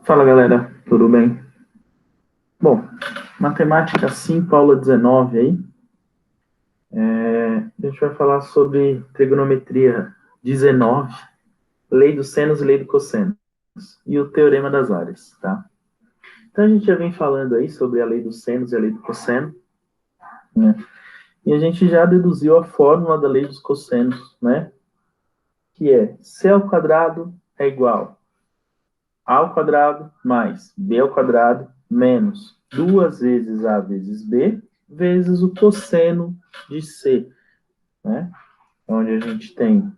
Fala galera, tudo bem? Bom, matemática 5, aula 19 aí. A gente vai falar sobre trigonometria 19, lei dos senos e lei do cosseno, e o teorema das áreas, tá? Então a gente já vem falando aí sobre a lei dos senos e a lei do cosseno, né? E a gente já deduziu a fórmula da lei dos cossenos, né? Que é c ao quadrado é igual a ao quadrado mais b ao quadrado menos 2 vezes a vezes b vezes o cosseno de c, né? Onde a gente tem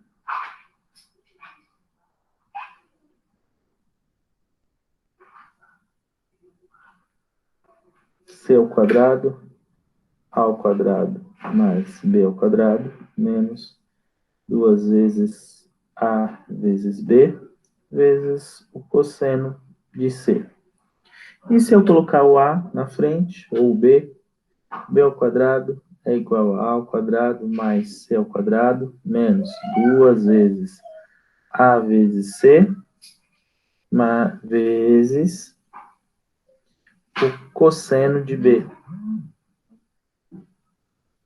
c ao quadrado mais b ao quadrado menos 2 vezes a vezes b vezes o cosseno de c. E se eu colocar o a na frente, ou o b, b ao quadrado é igual a ao quadrado mais c ao quadrado menos 2 vezes a vezes c vezes o cosseno de b.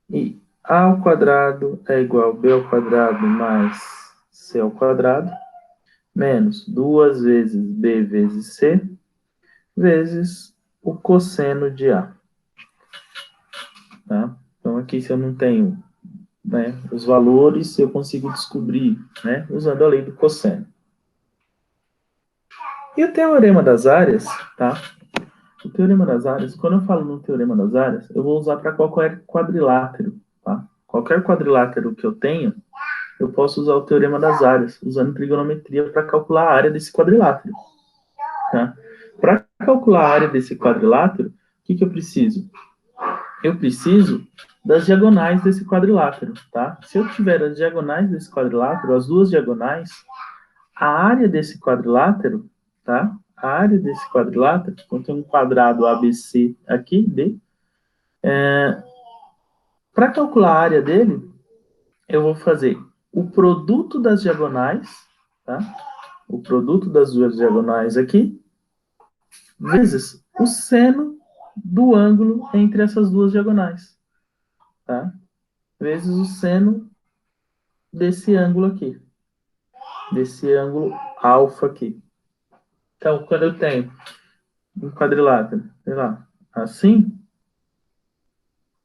E a ao quadrado é igual a b ao quadrado mais c ao quadrado menos 2 vezes b vezes c vezes o cosseno de a. Tá? Então, aqui, se eu não tenho, né, os valores, eu consigo descobrir, né, usando a lei do cosseno. E o teorema das áreas, tá? O teorema das áreas, quando eu falo no teorema das áreas, eu vou usar para qualquer quadrilátero, tá? Qualquer quadrilátero que eu tenha, eu posso usar o teorema das áreas, usando trigonometria para calcular a área desse quadrilátero, tá? Para calcular a área desse quadrilátero, o que eu preciso? Eu preciso das diagonais desse quadrilátero, tá? Se eu tiver as diagonais desse quadrilátero, as duas diagonais, a área desse quadrilátero, tá? A área desse quadrilátero, então tem um quadrado ABC aqui, D. Para calcular a área dele, eu vou fazer o produto das diagonais, tá? O produto das duas diagonais aqui, vezes o seno do ângulo entre essas duas diagonais, tá? Vezes o seno desse ângulo aqui, desse ângulo alfa aqui. Então, quando eu tenho um quadrilátero, sei lá, assim,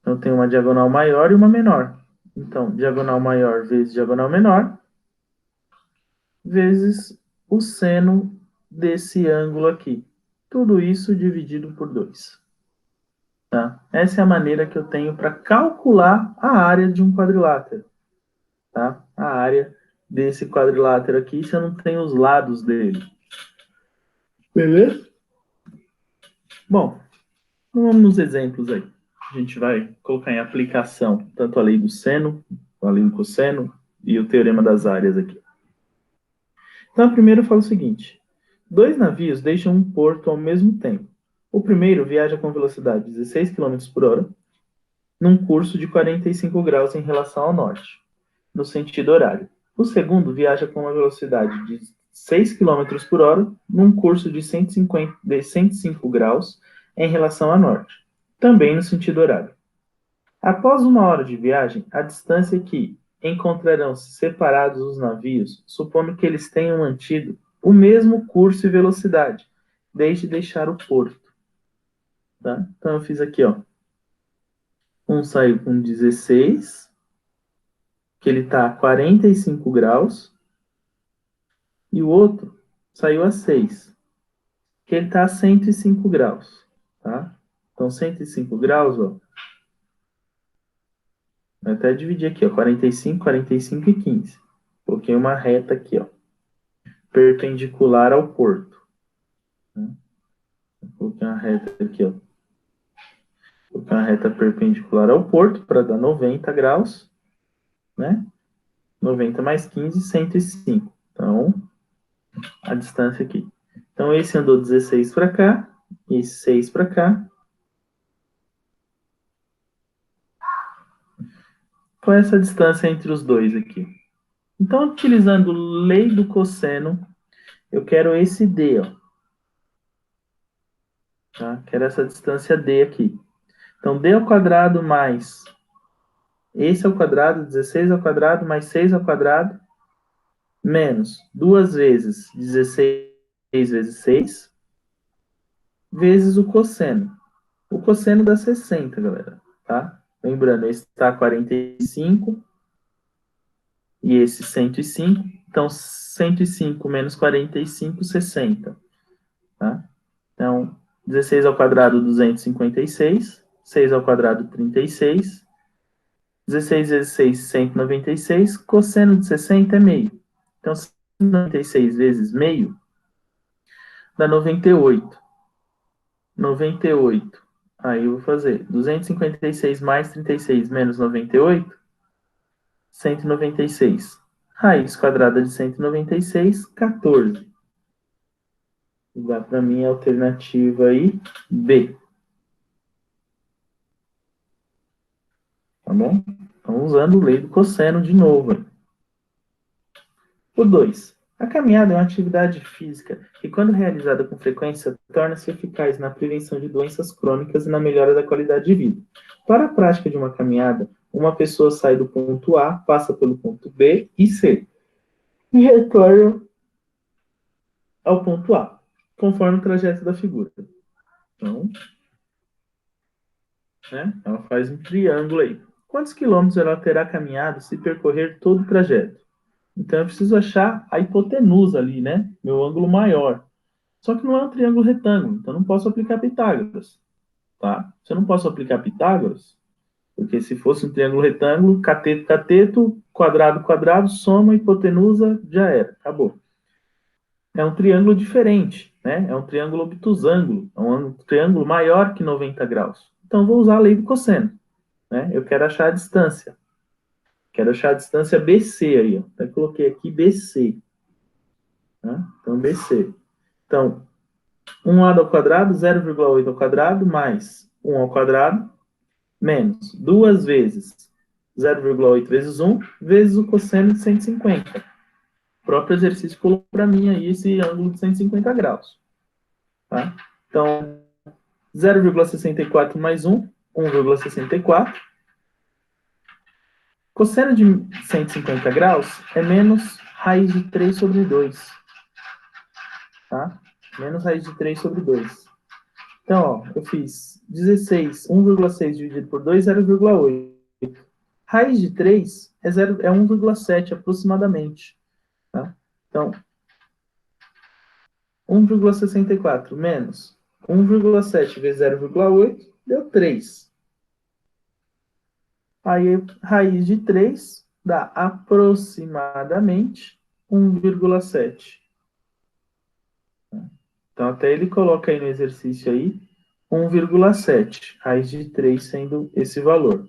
eu tenho uma diagonal maior e uma menor. Então, diagonal maior vezes diagonal menor, vezes o seno desse ângulo aqui. Tudo isso dividido por 2. Tá? Essa é a maneira que eu tenho para calcular a área de um quadrilátero. Tá? A área desse quadrilátero aqui, se eu não tenho os lados dele. Beleza? Bom, vamos nos exemplos aí. A gente vai colocar em aplicação tanto a lei do seno, a lei do cosseno e o teorema das áreas aqui. Então, primeiro eu falo o seguinte: dois navios deixam um porto ao mesmo tempo. O primeiro viaja com velocidade de 16 km por hora, num curso de 45 graus em relação ao norte, no sentido horário. O segundo viaja com uma velocidade de 6 km por hora, num curso de 105 graus em relação a norte, também no sentido horário. Após 1 hora de viagem, a distância que encontrarão-se separados os navios, supondo que eles tenham mantido o mesmo curso e velocidade, desde deixar o porto. Tá? Então eu fiz aqui, ó. Um saiu com 16, que ele está a 45 graus, e o outro saiu a 6, que ele está a 105 graus. Tá? Então 105 graus, ó. Vou até dividir aqui, ó. 45, 45 e 15. Coloquei uma reta aqui, ó, perpendicular ao porto. Né? Vou colocar uma reta aqui, ó. Vou colocar uma reta perpendicular ao porto para dar 90 graus, né? 90 mais 15, 105. Então, a distância aqui. Então, esse andou 16 para cá, esse 6 para cá. Qual é essa distância entre os dois aqui? Então, utilizando lei do cosseno, eu quero esse D, ó. tá? Que era essa distância D aqui. Então, D ao quadrado mais esse ao quadrado, 16 ao quadrado, mais 6 ao quadrado, menos 2 vezes 16 vezes 6, vezes o cosseno. O cosseno dá 60, galera, tá? Lembrando, esse está 45 e esse 105. Então, 105 menos 45, 60. Tá? Então, 16 ao quadrado, 256. 6 ao quadrado, 36. 16 vezes 6, 196. Cosseno de 60 é meio. Então, 196 vezes meio dá 98. 98. Aí eu vou fazer 256 mais 36 menos 98, 196. Raiz quadrada de 196, 14. Dá para mim a alternativa aí, B. Tá bom? Então, usando lei do cosseno de novo. O 2. A caminhada é uma atividade física que, quando realizada com frequência, torna-se eficaz na prevenção de doenças crônicas e na melhora da qualidade de vida. Para a prática de uma caminhada, uma pessoa sai do ponto A, passa pelo ponto B e C, e retorna ao ponto A, conforme o trajeto da figura. Então, né, ela faz um triângulo aí. Quantos quilômetros ela terá caminhado se percorrer todo o trajeto? Então, eu preciso achar a hipotenusa ali, né? Meu ângulo maior. Só que não é um triângulo retângulo, então não posso aplicar Pitágoras, tá? Se eu não posso aplicar Pitágoras, porque se fosse um triângulo retângulo, cateto, cateto, quadrado, quadrado, soma, hipotenusa, já era, acabou. É um triângulo diferente, né? É um triângulo obtusângulo, é um triângulo maior que 90 graus. Então, vou usar a lei do cosseno, né? Eu quero achar a distância. Quero achar a distância BC aí, ó. Até coloquei aqui BC. Né? Então, BC. Então, 1 lado ao quadrado, 0,8 ao quadrado, mais 1 ao quadrado, menos 2 vezes 0,8 vezes 1, vezes o cosseno de 150. O próprio exercício colocou para mim aí esse ângulo de 150 graus. Tá? Então, 0,64 mais 1, 1,64. Cosseno de 150 graus é menos raiz de 3 sobre 2. Tá? Menos raiz de 3 sobre 2. Então, ó, eu fiz 16, 1,6 dividido por 2, 0,8. Raiz de 3 é 1,7 aproximadamente. Tá? Então, 1,64 menos 1,7 vezes 0,8 deu 3. Aí, raiz de 3 dá aproximadamente 1,7. Então, até ele coloca aí no exercício aí 1,7, raiz de 3 sendo esse valor.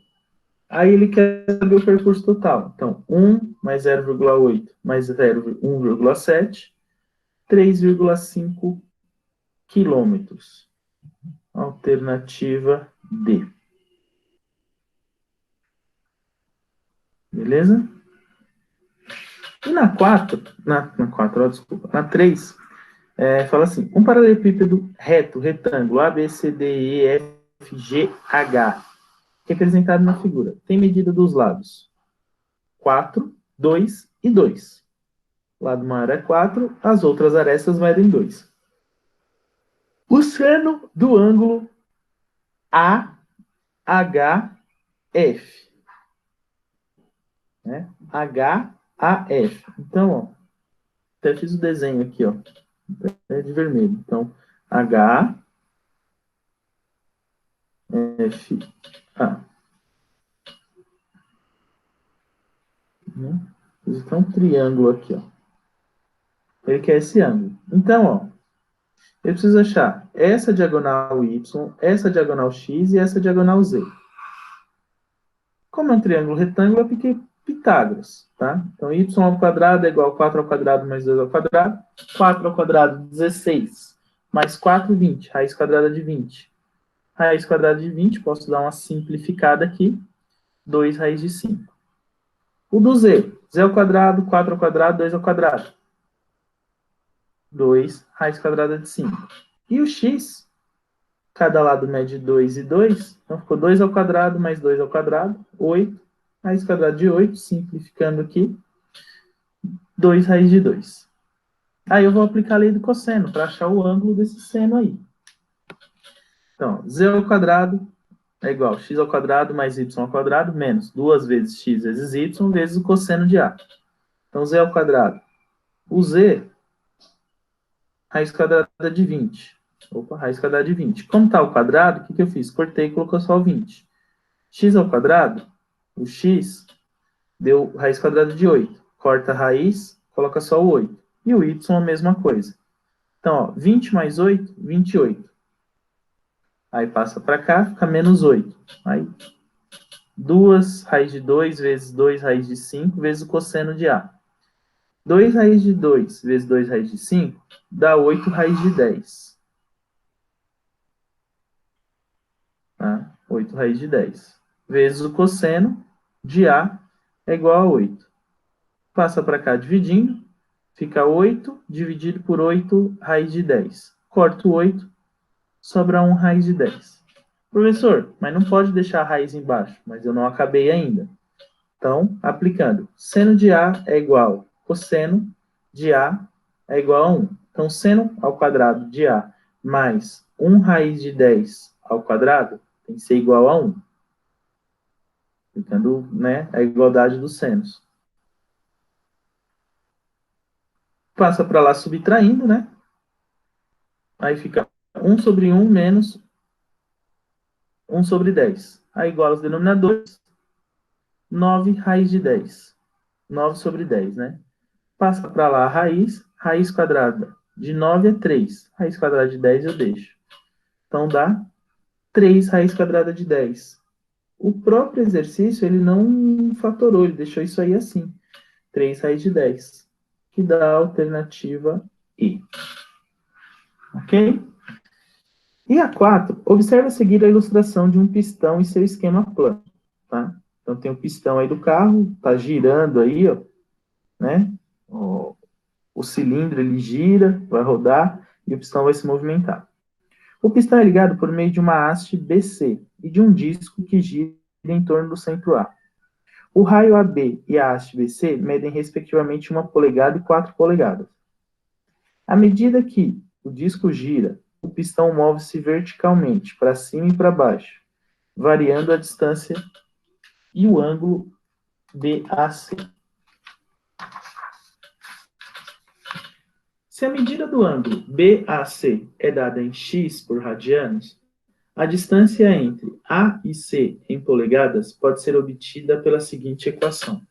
Aí ele quer saber o percurso total. Então, 1 mais 0,8 mais 1,7, 3,5 quilômetros. Alternativa D. Beleza? E na 4, na 4, desculpa, na 3, fala assim, um paralelepípedo reto, retângulo, A, B, C, D, E, F, G, H, representado na figura, tem medida dos lados 4, 2 e 2. O lado maior é 4, as outras arestas medem 2. O seno do ângulo AHF. Né? HAF. Então, ó, até fiz o desenho aqui, ó, é de vermelho. Então, HFA. Né? Fiz então um triângulo aqui, ó. Ele quer esse ângulo. Então, ó, eu preciso achar essa diagonal Y, essa diagonal X e essa diagonal Z. Como é um triângulo retângulo, eu apliquei Pitágoras, tá? Então, y ao quadrado é igual a 4 ao quadrado mais 2 ao quadrado. 4 ao quadrado, 16. Mais 4, 20. Raiz quadrada de 20. Raiz quadrada de 20, posso dar uma simplificada aqui. 2 raiz de 5. O do z. Z ao quadrado, 4 ao quadrado, 2 ao quadrado. 2 raiz quadrada de 5. E o x Cada lado mede 2 e 2. Então, ficou 2 ao quadrado mais 2 ao quadrado, 8. Raiz quadrada de 8, simplificando aqui, 2 raiz de 2. Aí eu vou aplicar a lei do cosseno para achar o ângulo desse seno aí. Então, z ao quadrado é igual a x ao quadrado mais y ao quadrado menos 2 vezes x vezes y vezes o cosseno de A. Então, z ao quadrado. O z, raiz quadrada de 20. Opa, raiz quadrada de 20. Como está ao quadrado, o que eu fiz? Cortei e colocou só o 20. X ao quadrado, o x deu raiz quadrada de 8. Corta a raiz, coloca só o 8. E o y a mesma coisa. Então, ó, 20 mais 8, 28. Aí passa para cá, fica menos 8. Aí, 2 raiz de 2 vezes 2 raiz de 5 vezes o cosseno de A. 2 raiz de 2 vezes 2 raiz de 5 dá 8 raiz de 10. Tá? 8 raiz de 10. Vezes o cosseno de A é igual a 8. Passa para cá dividindo. Fica 8 dividido por 8 raiz de 10. Corto 8, sobra 1 raiz de 10. Professor, mas não pode deixar a raiz embaixo, mas eu não acabei ainda. Então, aplicando, seno de A é igual, cosseno de A é igual a 1. Então, seno ao quadrado de A mais 1 raiz de 10 ao quadrado tem que ser igual a 1. Aplicando, né, a igualdade dos senos. Passa para lá subtraindo, né? Aí fica 1 sobre 1 menos 1 sobre 10. Aí igual aos denominadores, 9 raiz de 10. 9 sobre 10, né? Passa para lá a raiz. Raiz quadrada de 9 é 3. Raiz quadrada de 10 eu deixo. Então dá 3 raiz quadrada de 10. O próprio exercício, ele não fatorou, ele deixou isso aí assim. 3 raiz de 10. Que dá a alternativa I. Ok? E a 4, observe a seguir a ilustração de um pistão e seu esquema plano. Tá? Então tem o pistão aí do carro, tá girando aí, ó, né? O cilindro ele gira, vai rodar e o pistão vai se movimentar. O pistão é ligado por meio de uma haste BC e de um disco que gira em torno do centro A. O raio AB e a haste BC medem respectivamente 1 polegada e 4 polegadas. À medida que o disco gira, o pistão move-se verticalmente, para cima e para baixo, variando a distância e o ângulo BAC. Se a medida do ângulo BAC é dada em x por radianos, a distância entre A e C em polegadas pode ser obtida pela seguinte equação.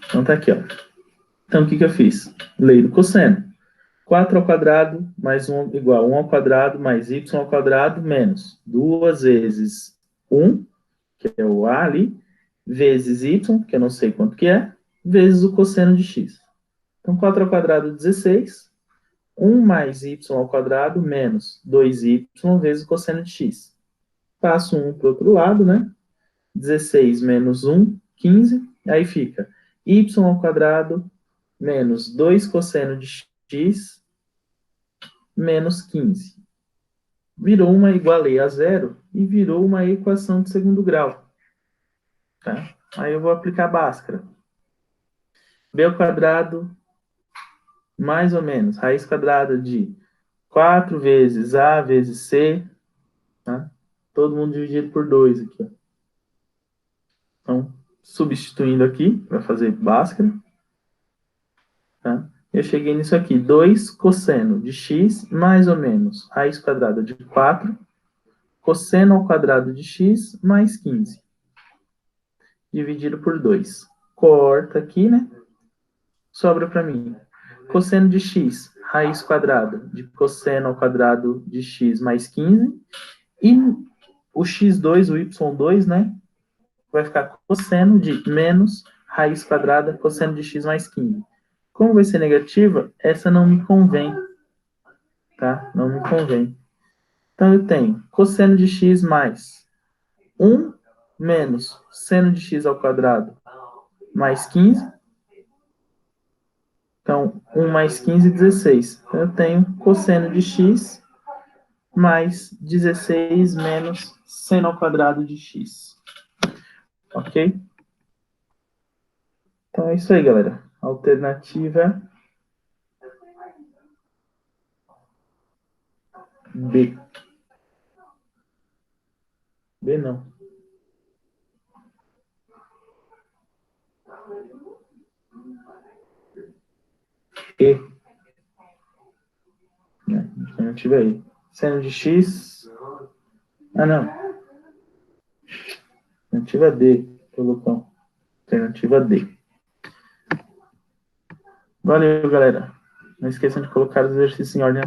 Então tá aqui, ó. Então o que eu fiz? Lei do cosseno. 4 ao quadrado mais 1 igual a 1 ao quadrado mais y ao quadrado menos 2 vezes 1, que é o A ali, vezes y, que eu não sei quanto que é, vezes o cosseno de x. Então 4 ao quadrado, 16. 1 mais y ao quadrado menos 2y vezes o cosseno de x. Passo 1 para o outro lado, né? 16 menos 1, 15. Aí fica y ao quadrado menos 2 cosseno de x menos 15. Virou uma igualei a zero e virou uma equação de segundo grau. Tá? Aí eu vou aplicar a Bhaskara. B ao quadrado, mais ou menos, raiz quadrada de 4 vezes A vezes C, tá? Todo mundo dividido por 2 aqui. Ó. Então, substituindo aqui, para fazer Bhaskara, tá? Eu cheguei nisso aqui, 2 cosseno de x, mais ou menos, raiz quadrada de 4, cosseno ao quadrado de x, mais 15. Dividido por 2. Corta aqui, né? Sobra para mim. Cosseno de x, raiz quadrada de cosseno ao quadrado de x mais 15. E o x2, o y2, né? Vai ficar cosseno de menos raiz quadrada cosseno de x mais 15. Como vai ser negativa, essa não me convém. Tá? Não me convém. Então, eu tenho cosseno de x mais 1 menos seno de x ao quadrado mais 15. Então, 1 mais 15, 16. Então, eu tenho cosseno de x mais 16 menos seno ao quadrado de x. Ok? Então, é isso aí, galera. Alternativa B. B não. E. Alternativa aí. Seno de x. Ah, não. Alternativa D, pelotão. Alternativa D. Valeu, galera. Não esqueçam de colocar os exercícios em ordem